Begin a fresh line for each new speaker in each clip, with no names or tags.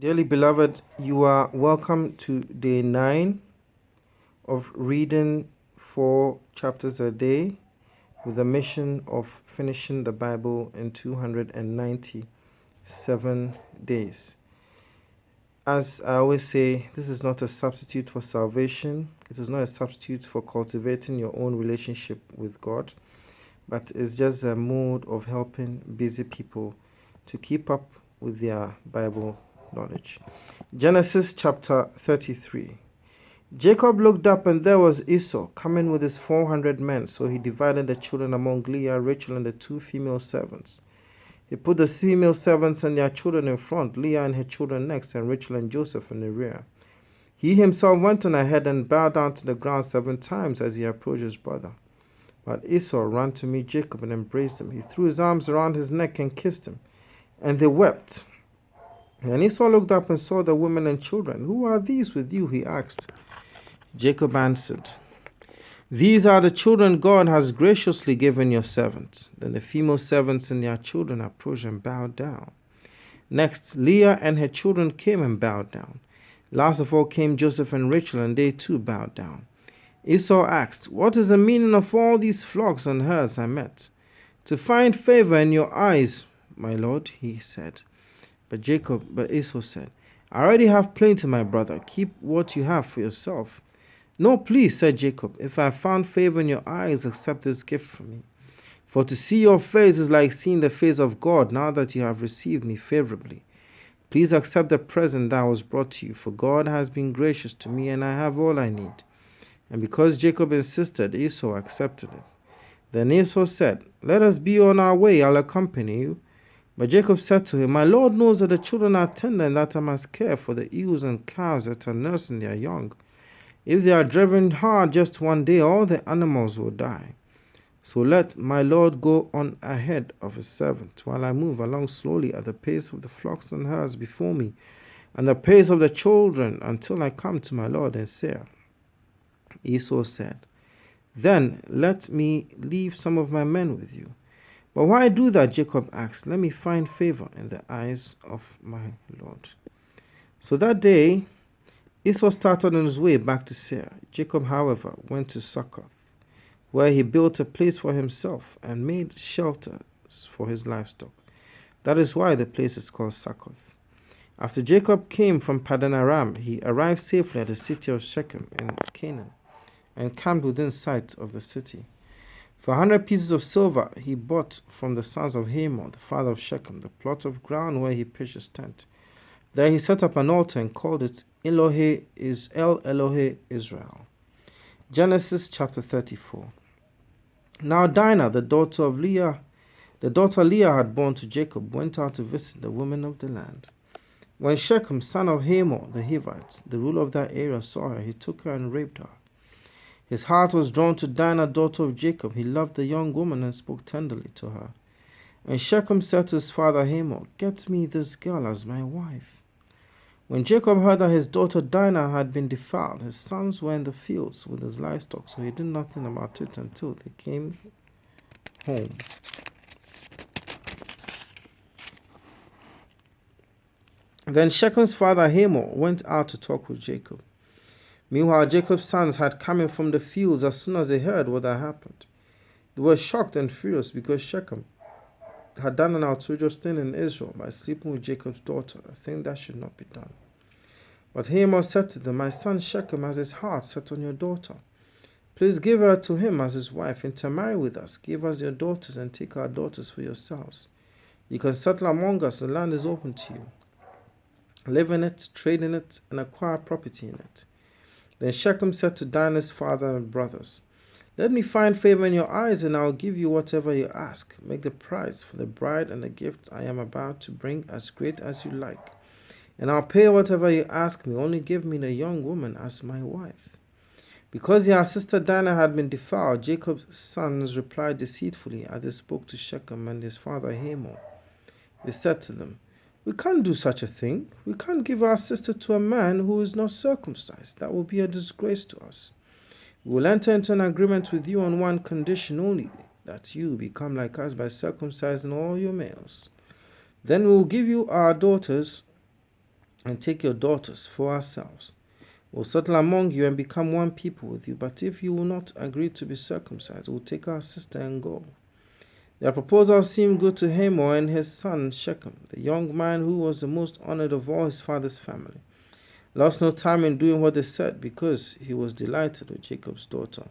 Dearly beloved, you are welcome to day 9 of reading 4 chapters a day with the mission of finishing the Bible in 297 days. As I always say, this is not a substitute for salvation. It is not a substitute for cultivating your own relationship with God, but it's just a mode of helping busy people to keep up with their Bible knowledge. Genesis chapter 33. Jacob looked up, and there was Esau coming with his 400 men. So he divided the children among Leah, Rachel, and the 2 female servants. He put the female servants and their children in front, Leah and her children next, and Rachel and Joseph in the rear. He himself went on ahead and bowed down to the ground 7 times as he approached his brother. But Esau ran to meet Jacob and embraced him. He threw his arms around his neck and kissed him, and they wept. And Esau looked up and saw the women and children. "Who are these with you?" he asked. Jacob answered, "These are the children God has graciously given your servants." Then the female servants and their children approached and bowed down. Next, Leah and her children came and bowed down. Last of all came Joseph and Rachel, and they too bowed down. Esau asked, "What is the meaning of all these flocks and herds I met?" "To find favor in your eyes, my lord," he said. But Esau said, "I already have plenty, my brother. Keep what you have for yourself." "No, please," said Jacob. "If I found favor in your eyes, accept this gift from me. For to see your face is like seeing the face of God now that you have received me favorably. Please accept the present that was brought to you, for God has been gracious to me, and I have all I need." And because Jacob insisted, Esau accepted it. Then Esau said, "Let us be on our way, I'll accompany you." But Jacob said to him, "My Lord knows that the children are tender and that I must care for the ewes and calves that are nursing their young. If they are driven hard just one day, all the animals will die. So let my Lord go on ahead of his servant, while I move along slowly at the pace of the flocks and herds before me, and the pace of the children, until I come to my Lord in Seir." Esau said, "Then let me leave some of my men with you." "But why do that?" Jacob asked. "Let me find favor in the eyes of my Lord." So that day Esau started on his way back to Seir. Jacob, however, went to Succoth, where he built a place for himself and made shelters for his livestock. That is why the place is called Succoth. After Jacob came from Paddan Aram, he arrived safely at the city of Shechem in Canaan, and camped within sight of the city. For 100 pieces of silver he bought from the sons of Hamor, the father of Shechem, the plot of ground where he pitched his tent. There he set up an altar and called it El Elohe Israel. Genesis chapter 34. Now Dinah, the daughter Leah had borne to Jacob, went out to visit the women of the land. When Shechem, son of Hamor the Hivite, the ruler of that area, saw her, he took her and raped her. His heart was drawn to Dinah, daughter of Jacob. He loved the young woman and spoke tenderly to her. And Shechem said to his father Hamor, "Get me this girl as my wife." When Jacob heard that his daughter Dinah had been defiled, his sons were in the fields with his livestock, so he did nothing about it until they came home. Then Shechem's father Hamor went out to talk with Jacob. Meanwhile, Jacob's sons had come in from the fields as soon as they heard what had happened. They were shocked and furious because Shechem had done an outrageous thing in Israel by sleeping with Jacob's daughter, a thing that should not be done. But Hamor said to them, "My son Shechem has his heart set on your daughter. Please give her to him as his wife, intermarry with us. Give us your daughters and take our daughters for yourselves. You can settle among us, the land is open to you. Live in it, trade in it, and acquire property in it." Then Shechem said to Dinah's father and brothers, "Let me find favor in your eyes, and I will give you whatever you ask. Make the price for the bride and the gift I am about to bring as great as you like, and I'll pay whatever you ask me. Only give me the young woman as my wife." Because their sister Dinah had been defiled, Jacob's sons replied deceitfully as they spoke to Shechem and his father Hamor. They said to them, "We can't do such a thing. We can't give our sister to a man who is not circumcised. That will be a disgrace to us. We will enter into an agreement with you on one condition only, that you become like us by circumcising all your males. Then we will give you our daughters and take your daughters for ourselves. We'll settle among you and become one people with you. But if you will not agree to be circumcised, we'll take our sister and go." Their proposal seemed good to Hamor and his son Shechem. The young man, who was the most honored of all his father's family, lost no time in doing what they said, because he was delighted with Jacob's daughter.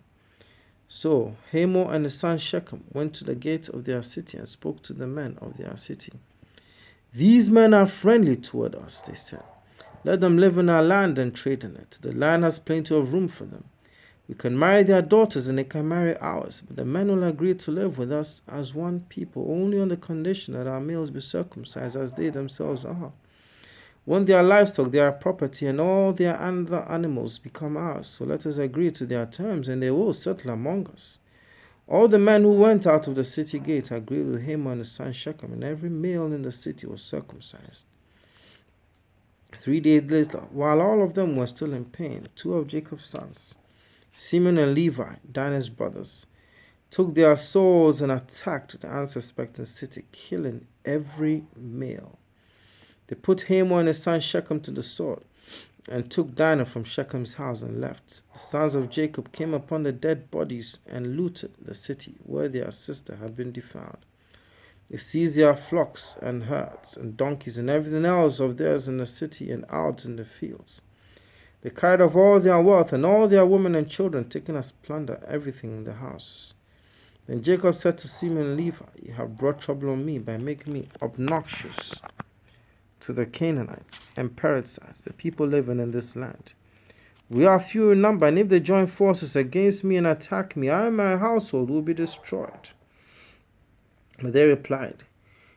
So Hamor and his son Shechem went to the gate of their city and spoke to the men of their city. "These men are friendly toward us," they said. "Let them live in our land and trade in it. The land has plenty of room for them. We can marry their daughters and they can marry ours, but the men will agree to live with us as one people only on the condition that our males be circumcised as they themselves are. When their livestock, their property, and all their other animals become ours, so let us agree to their terms, and they will settle among us." All the men who went out of the city gate agreed with Hamor and his son Shechem, and every male in the city was circumcised. 3 days later, while all of them were still in pain, two of Jacob's sons, Simeon and Levi, Dinah's brothers, took their swords and attacked the unsuspecting city, killing every male. They put Hamor and his son Shechem to the sword, and took Dinah from Shechem's house and left. The sons of Jacob came upon the dead bodies and looted the city where their sister had been defiled. They seized their flocks and herds and donkeys and everything else of theirs in the city and out in the fields. They carried off all their wealth and all their women and children, taking as plunder everything in the houses. Then Jacob said to Simeon and Levi, "You have brought trouble on me by making me obnoxious to the Canaanites and Perizzites, the people living in this land. We are few in number, and if they join forces against me and attack me, I and my household will be destroyed." But they replied,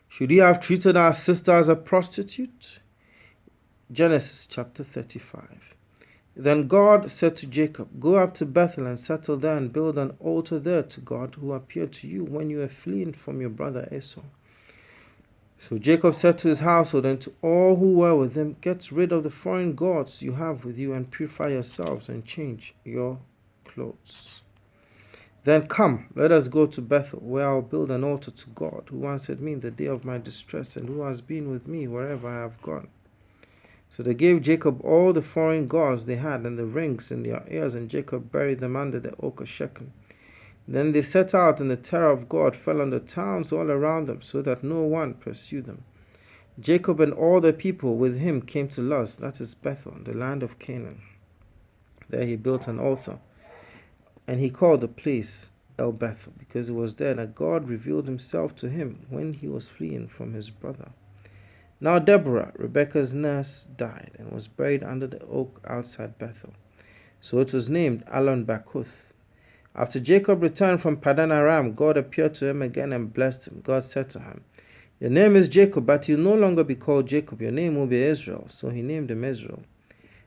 "Should he have treated our sister as a prostitute?" Genesis chapter 35. Then God said to Jacob, "Go up to Bethel and settle there and build an altar there to God who appeared to you when you were fleeing from your brother Esau." So Jacob said to his household and to all who were with him, "Get rid of the foreign gods you have with you and purify yourselves and change your clothes. Then come, let us go to Bethel, where I will build an altar to God who answered me in the day of my distress and who has been with me wherever I have gone." So they gave Jacob all the foreign gods they had and the rings in their ears, and Jacob buried them under the oak of Shechem. Then they set out, and the terror of God fell on the towns all around them, so that no one pursued them. Jacob and all the people with him came to Luz, that is Bethel, the land of Canaan. There he built an altar, and he called the place El Bethel, because it was there that God revealed himself to him when he was fleeing from his brother. Now Deborah, Rebekah's nurse, died and was buried under the oak outside Bethel. So it was named Allon Bachuth. After Jacob returned from Paddan Aram, God appeared to him again and blessed him. God said to him, "Your name is Jacob, but you'll no longer be called Jacob. Your name will be Israel." So he named him Israel.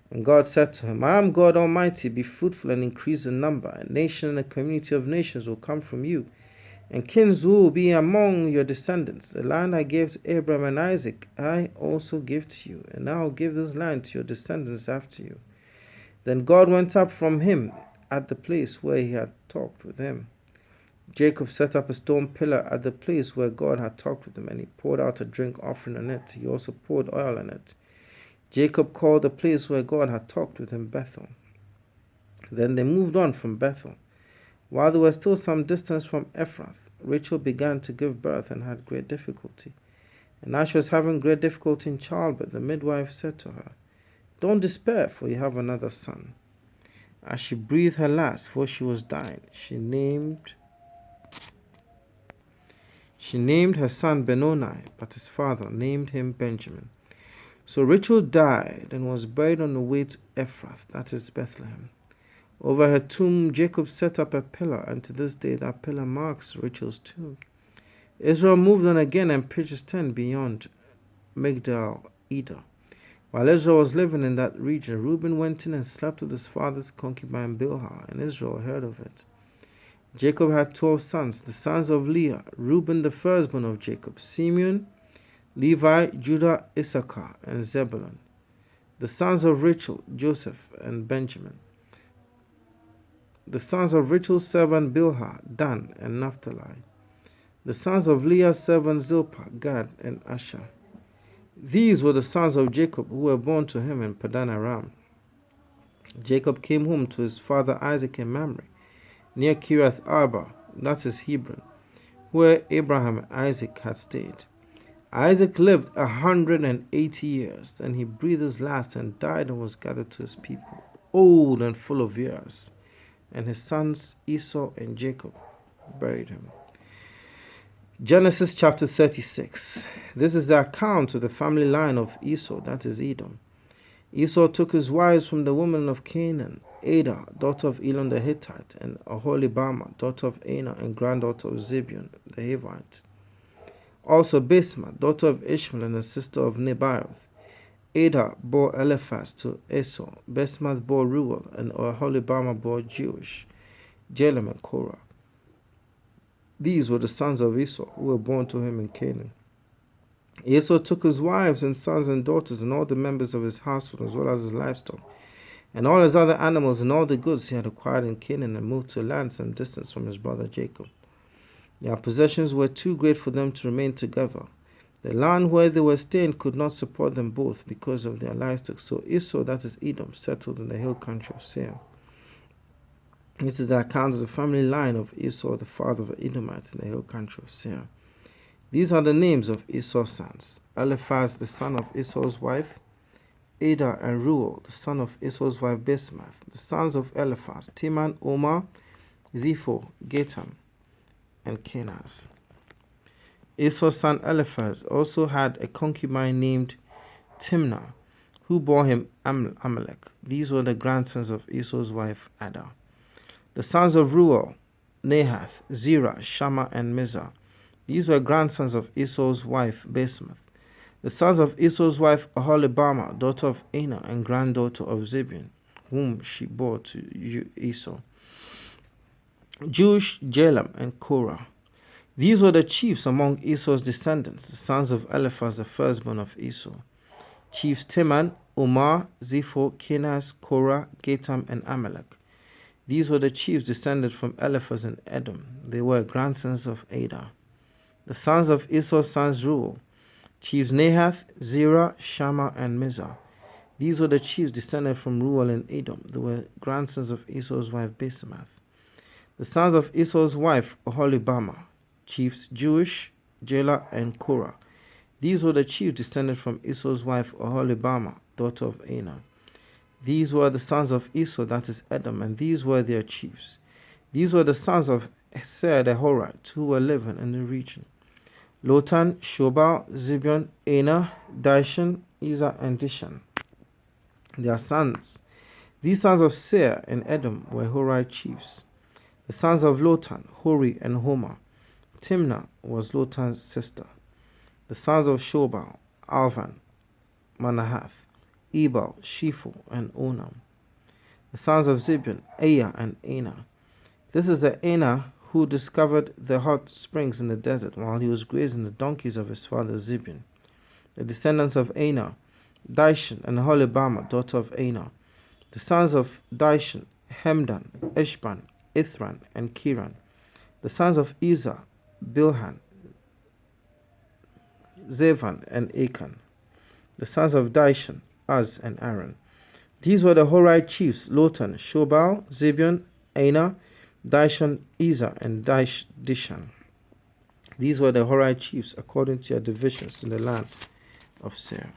And God said to him, "I am God Almighty. Be fruitful and increase in number. A nation and a community of nations will come from you, and kings will be among your descendants. The land I gave to Abraham and Isaac, I also give to you, and I will give this land to your descendants after you." Then God went up from him at the place where he had talked with him. Jacob set up a stone pillar at the place where God had talked with him, and he poured out a drink offering on it. He also poured oil on it. Jacob called the place where God had talked with him Bethel. Then they moved on from Bethel. While they were still some distance from Ephrath, Rachel began to give birth and had great difficulty. And as she was having great difficulty in childbirth, the midwife said to her, "Don't despair, for you have another son." As she breathed her last, for she was dying, she named her son Benoni, but his father named him Benjamin. So Rachel died and was buried on the way to Ephrath, that is Bethlehem. Over her tomb, Jacob set up a pillar, and to this day that pillar marks Rachel's tomb. Israel moved on again and pitched his tent beyond Migdal Eder. While Israel was living in that region, Reuben went in and slept with his father's concubine Bilhah, and Israel heard of it. Jacob had 12 sons, the sons of Leah, Reuben the firstborn of Jacob, Simeon, Levi, Judah, Issachar, and Zebulun. The sons of Rachel, Joseph and Benjamin. The sons of Rachel's servant Bilhah, Dan and Naphtali. The sons of Leah's servant Zilpah, Gad and Asher. These were the sons of Jacob who were born to him in Padan Aram. Jacob came home to his father Isaac in Mamre, near Kiriath Arba, that is Hebron, where Abraham and Isaac had stayed. Isaac lived 180 years, then he breathed his last and died and was gathered to his people, old and full of years. And his sons Esau and Jacob buried him. Genesis chapter 36. This is the account of the family line of Esau, that is Edom. Esau took his wives from the women of Canaan, Adah, daughter of Elon the Hittite, and Aholibamah, daughter of Anah and granddaughter of Zibeon the Hivite. Also Basemath, daughter of Ishmael and the sister of Nebaioth. Adah bore Eliphaz to Esau. Basemath bore Reuel, and Aholibamah bore Jeush, Jalam, and Korah. These were the sons of Esau who were born to him in Canaan. Esau took his wives and sons and daughters and all the members of his household as well as his livestock and all his other animals and all the goods he had acquired in Canaan and moved to a land some distance from his brother Jacob. Their possessions were too great for them to remain together. The land where they were staying could not support them both because of their livestock. So Esau, that is Edom, settled in the hill country of Seir. This is the account of the family line of Esau, the father of the Edomites in the hill country of Seir. These are the names of Esau's sons: Eliphaz, the son of Esau's wife, Adah, and Reuel, the son of Esau's wife Basemath. The sons of Eliphaz: Teman, Omar, Zepho, Gatam, and Kenaz. Esau's son Eliphaz also had a concubine named Timnah, who bore him Amalek. These were the grandsons of Esau's wife Adah. The sons of Reuel: Nahath, Zerah, Shammah, and Mizah. These were grandsons of Esau's wife Basemath. The sons of Esau's wife Aholibamah, daughter of Anah and granddaughter of Zibeon, whom she bore to Esau. Jeush, Jalam, and Korah. These were the chiefs among Esau's descendants, the sons of Eliphaz, the firstborn of Esau. Chiefs Teman, Omar, Zepho, Kenaz, Korah, Gatam, and Amalek. These were the chiefs descended from Eliphaz and Edom. They were grandsons of Adah. The sons of Esau's sons Reuel: chiefs Nahath, Zerah, Shammah, and Mizah. These were the chiefs descended from Reuel and Edom. They were grandsons of Esau's wife Basemath. The sons of Esau's wife Aholibamah: chiefs Jeush, Jalah, and Korah. These were the chiefs descended from Esau's wife Aholibamah, daughter of Anah. These were the sons of Esau, that is Edom, and these were their chiefs. These were the sons of Seir the Horite, who were living in the region: Lotan, Shobal, Zibeon, Anah, Dishan, Ezer, and Dishan. Their sons. These sons of Seir and Edom were Horite chiefs. The sons of Lotan: Hori and Homer. Timnah was Lotan's sister. The sons of Shobal: Alvan, Manahath, Ebal, Shepho, and Onam. The sons of Zibeon: Aya and Anah. This is the Anah who discovered the hot springs in the desert while he was grazing the donkeys of his father Zibeon. The descendants of Anah: Dishan and Aholibamah, daughter of Anah. The sons of Dishan: Hemdan, Ishban, Ithran, and Kiran. The sons of Ezer: Bilhan, Zevan, and Achan. The sons of Dishan: Uz and Aaron. These were the Horite chiefs: Lotan, Shobal, Zibeon, Anah, Dishan, Ezer, and Dishan. These were the Horite chiefs according to their divisions in the land of Seir.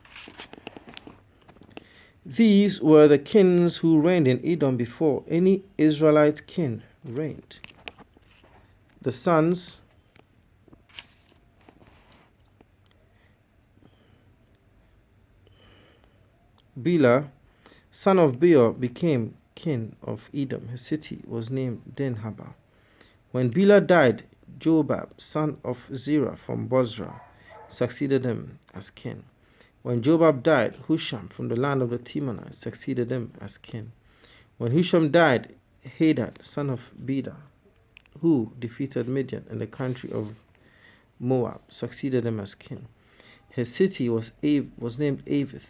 These were the kings who reigned in Edom before any Israelite king reigned. The sons Bela, son of Beor, became king of Edom. His city was named Dinhabah. When Bela died, Jobab, son of Zerah from Bozrah, succeeded him as king. When Jobab died, Husham from the land of the Temanites succeeded him as king. When Husham died, Hadad, son of Beda, who defeated Midian in the country of Moab, succeeded him as king. His city was named Avith.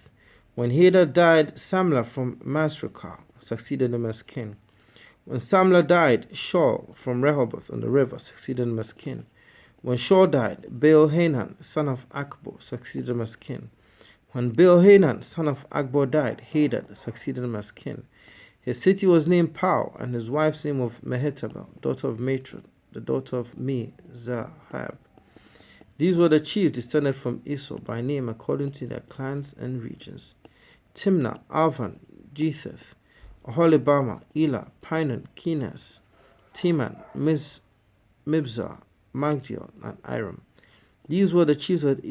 When Hadad died, Samlah from Masrekah succeeded him as king. When Samlah died, Shaul from Rehoboth on the river succeeded him as king. When Shaul died, Baal-Hanan, son of Akbor, succeeded him as king. When Baal-Hanan, son of Akbor, died, Hadad succeeded him as king. His city was named Pau, and his wife's name was Mehetabel, daughter of Matron, the daughter of Me-Zahab. These were the chiefs descended from Esau by name according to their clans and regions: Timnah, Alvan, Jetheth, Oholibamah, Elah, Pinon, Kenas, Teman, Mibzar, Magdiel, and Iram. These were the chiefs of Edom